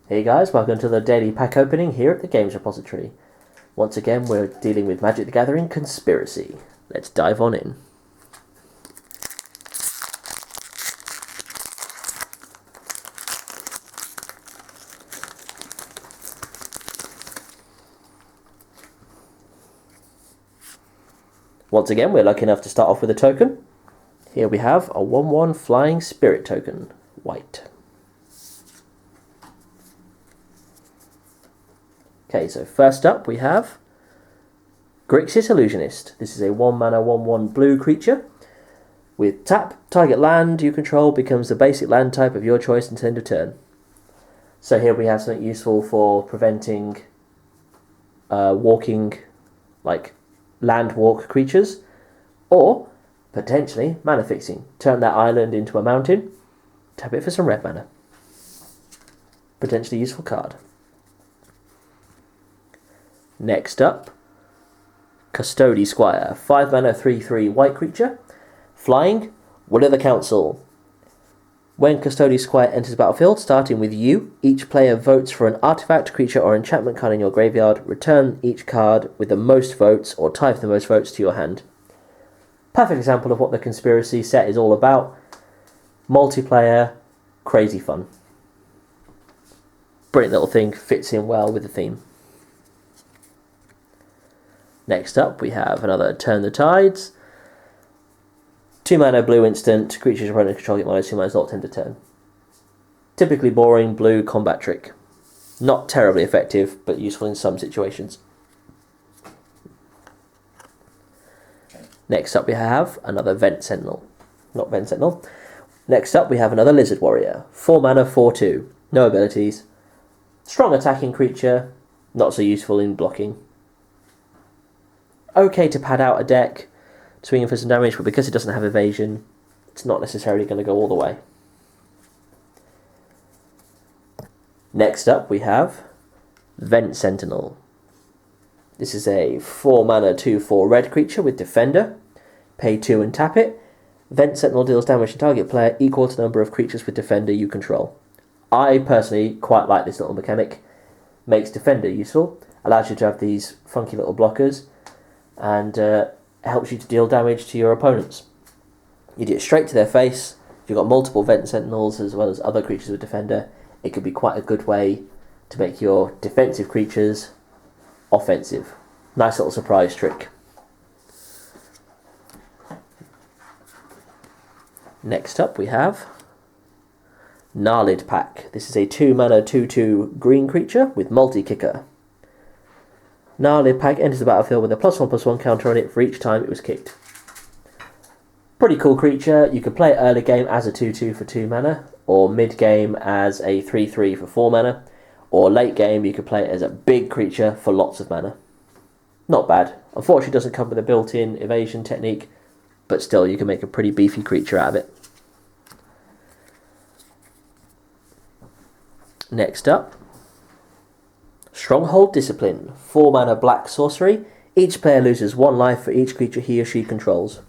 Hey guys, welcome to the daily pack opening here at the Games Repository. Once again, we're dealing with Magic the Gathering Conspiracy. Let's dive on in. Once again, we're lucky enough to start off with a token. Here we have a 1/1 Flying Spirit token, white. Okay, so first up we have Grixis Illusionist. This is a 1-mana 1/1 blue creature. With tap, target land you control becomes the basic land type of your choice until end of turn. So here we have something useful for preventing walking, like land walk creatures, or potentially mana fixing. Turn that island into a mountain, tap it for some red mana. Potentially useful card. Next up, Custody Squire, 5 mana 3/3 white creature, flying, Will of the Council. When Custody Squire enters the battlefield, starting with you, each player votes for an artifact, creature, or enchantment card in your graveyard. Return each card with the most votes, or tie for the most votes, to your hand. Perfect example of what the Conspiracy set is all about. Multiplayer, crazy fun. Brilliant little thing, fits in well with the theme. Next up, we have another Turn the Tides. 2 mana blue instant, creatures your opponent control get -2 -0 end of turn. Typically boring blue combat trick. Not terribly effective, but useful in some situations. Next up we have another Sentinel. Not Sentinel. Next up we have another Lizard Warrior. 4 mana 4/2. No abilities. Strong attacking creature. Not so useful in blocking. Okay to pad out a deck, swinging for some damage, but because it doesn't have evasion, it's not necessarily going to go all the way. Next up we have Sentinel. This is a 4 mana 2/4 red creature with Defender. Pay 2 and tap it. Sentinel deals damage to target player equal to the number of creatures with Defender you control. I personally quite like this little mechanic. Makes Defender useful, allows you to have these funky little blockers, and helps you to deal damage to your opponents. You do it straight to their face. If you've got multiple Sentinels as well as other creatures with Defender, it could be quite a good way to make your defensive creatures offensive. Nice little surprise trick. Next up we have Gnarlid Pack. This is a 2 mana 2/2 green creature with multi-kicker. Gnarlid Pack enters the battlefield with a +1/+1 counter on it for each time it was kicked. Pretty cool creature. You can play it early game as a 2/2 for 2 mana, or mid game as a 3/3 for 4 mana, or late game you could play it as a big creature for lots of mana. Not bad. Unfortunately it doesn't come with a built-in evasion technique, but still you can make a pretty beefy creature out of it. Next up, Stronghold Discipline, 4 mana black sorcery. Each player loses 1 life for each creature he or she controls.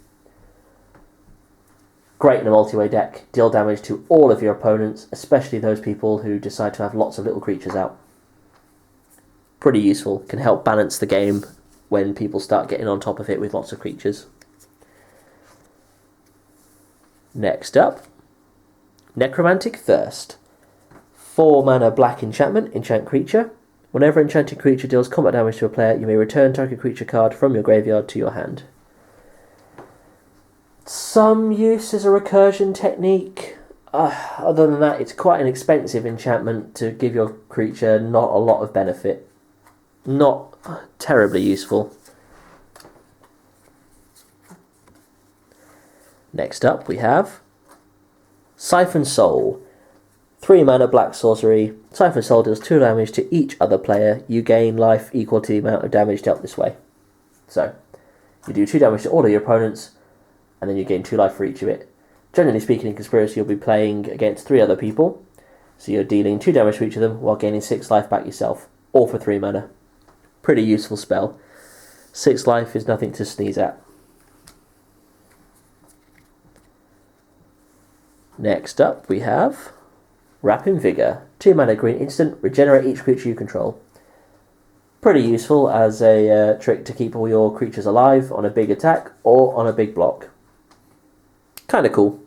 Great in a multi-way deck. Deal damage to all of your opponents, especially those people who decide to have lots of little creatures out. Pretty useful. Can help balance the game when people start getting on top of it with lots of creatures. Next up, Necromantic Thirst. 4 mana black enchantment, enchant creature. Whenever enchanted creature deals combat damage to a player, you may return target creature card from your graveyard to your hand. Some use as a recursion technique. Other than that, it's quite an expensive enchantment to give your creature not a lot of benefit. Not terribly useful. Next up we have Siphon Soul. 3 mana black sorcery. Siphon Soul deals 2 damage to each other player. You gain life equal to the amount of damage dealt this way. So, you do 2 damage to all of your opponents, and then you gain 2 life for each of it. Generally speaking, in Conspiracy you'll be playing against 3 other people, so you're dealing 2 damage to each of them while gaining 6 life back yourself, all for 3 mana. Pretty useful spell. 6 life is nothing to sneeze at. Next up we have Rapid Vigor. 2 mana green instant, regenerate each creature you control. Pretty useful as a trick to keep all your creatures alive on a big attack or on a big block. Kind of cool.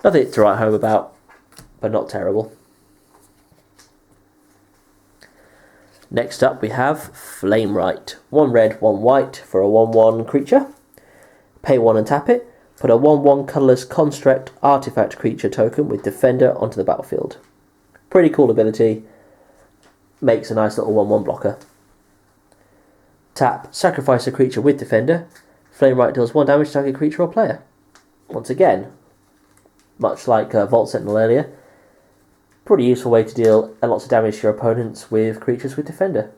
Nothing to write home about, but not terrible. Next up we have Flameright. 1 red, 1 white for a 1/1 creature. Pay 1 and tap it. Put a 1/1 colourless construct artifact creature token with Defender onto the battlefield. Pretty cool ability. Makes a nice little 1/1 blocker. Tap, sacrifice a creature with Defender. Flameright deals 1 damage to target creature or player. Once again, much like Vault Sentinel earlier, pretty useful way to deal lots of damage to your opponents with creatures with Defender.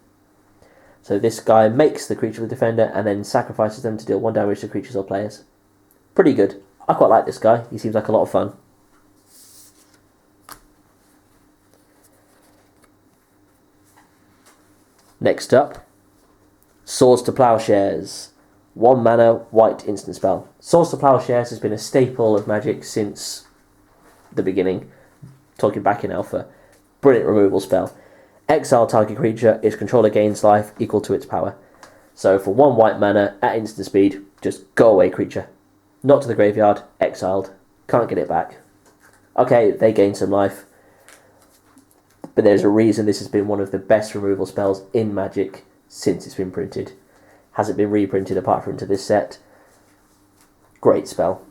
So this guy makes the creature with Defender and then sacrifices them to deal 1 damage to creatures or players. Pretty good. I quite like this guy. He seems like a lot of fun. Next up, Swords to Plowshares. 1 mana, white instant spell. Swords to Plowshares has been a staple of Magic since the beginning. Talking back in Alpha. Brilliant removal spell. Exile target creature, its controller gains life equal to its power. So for 1 white mana, at instant speed, just go away creature. Not to the graveyard, exiled. Can't get it back. Okay, they gain some life. But there's a reason this has been one of the best removal spells in Magic since it's been printed. Hasn't been reprinted apart from into this set. Great spell.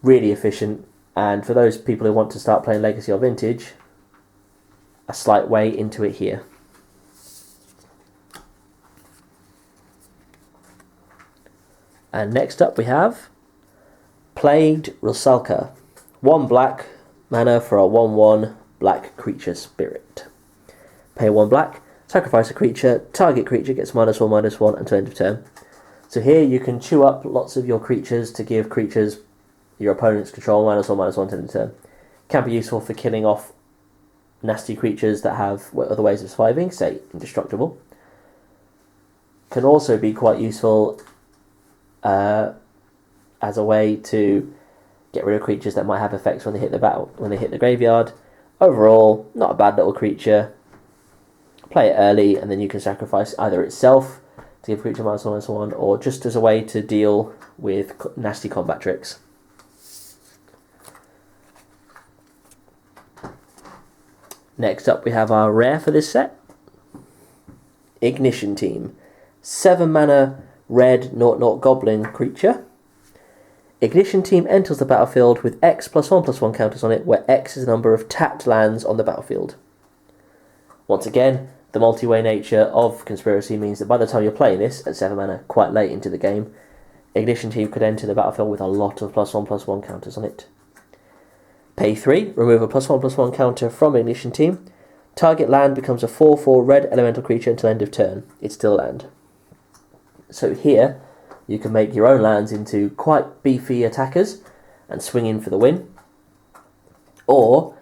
Really efficient. And for those people who want to start playing Legacy or Vintage, a slight way into it here. And next up we have Plagued Rusalka. 1 black mana for a 1/1 black creature spirit. Pay 1 black, sacrifice a creature, target creature gets -1/-1 until end of turn. So here you can chew up lots of your creatures to give creatures your opponent's control -1/-1 to end of turn. Can be useful for killing off nasty creatures that have other ways of surviving, say indestructible. Can also be quite useful as a way to get rid of creatures that might have effects when they hit the graveyard. Overall, not a bad little creature. Play it early, and then you can sacrifice either itself to give creature -1/-1, or just as a way to deal with nasty combat tricks. Next up, we have our rare for this set, Ignition Team. 7 mana, red 0/0 goblin creature. Ignition Team enters the battlefield with X +1/+1 counters on it, where X is the number of tapped lands on the battlefield. Once again, the multi-way nature of Conspiracy means that by the time you're playing this, at 7 mana, quite late into the game, Ignition Team could enter the battlefield with a lot of +1/+1 counters on it. Pay 3, remove a +1/+1 counter from Ignition Team. Target land becomes a 4/4 red elemental creature until end of turn. It's still land. So here, you can make your own lands into quite beefy attackers and swing in for the win. Or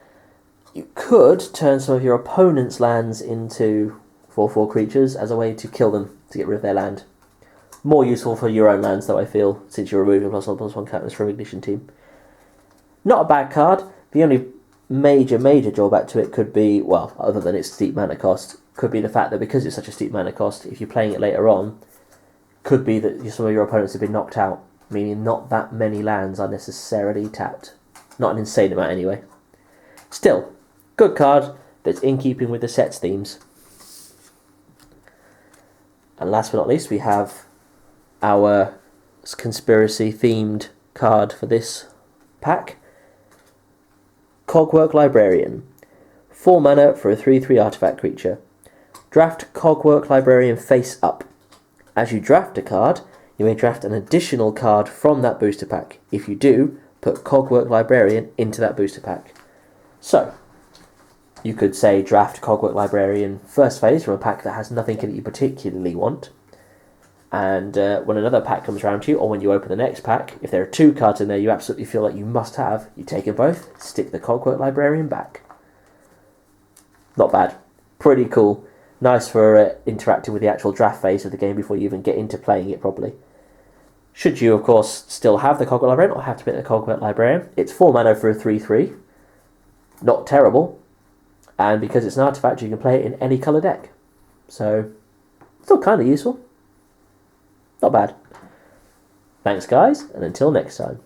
you could turn some of your opponent's lands into 4/4 creatures as a way to kill them, to get rid of their land. More useful for your own lands, though, I feel, since you're removing +1/+1 counters from Ignition Team. Not a bad card. The only major drawback to it could be, well, other than its steep mana cost, could be the fact that because it's such a steep mana cost, if you're playing it later on, could be that some of your opponents have been knocked out, meaning not that many lands are necessarily tapped. Not an insane amount anyway. Still, good card that's in keeping with the set's themes. And last but not least, we have our conspiracy-themed card for this pack, Cogwork Librarian. 4 mana for a 3/3 artifact creature. Draft Cogwork Librarian face up. As you draft a card, you may draft an additional card from that booster pack. If you do, put Cogwork Librarian into that booster pack. So, you could say draft Cogwork Librarian first phase from a pack that has nothing in it you particularly want. And when another pack comes around to you, or when you open the next pack, if there are 2 cards in there you absolutely feel like you must have, you take them both, stick the Cogwork Librarian back. Not bad. Pretty cool. Nice for interacting with the actual draft phase of the game before you even get into playing it properly. Should you, of course, still have the Cogwork Librarian, or have to pick the Cogwork Librarian, it's 4 mana for a 3/3. Not terrible. And because it's an artifact, you can play it in any colour deck. So, still kind of useful. Not bad. Thanks guys, and until next time.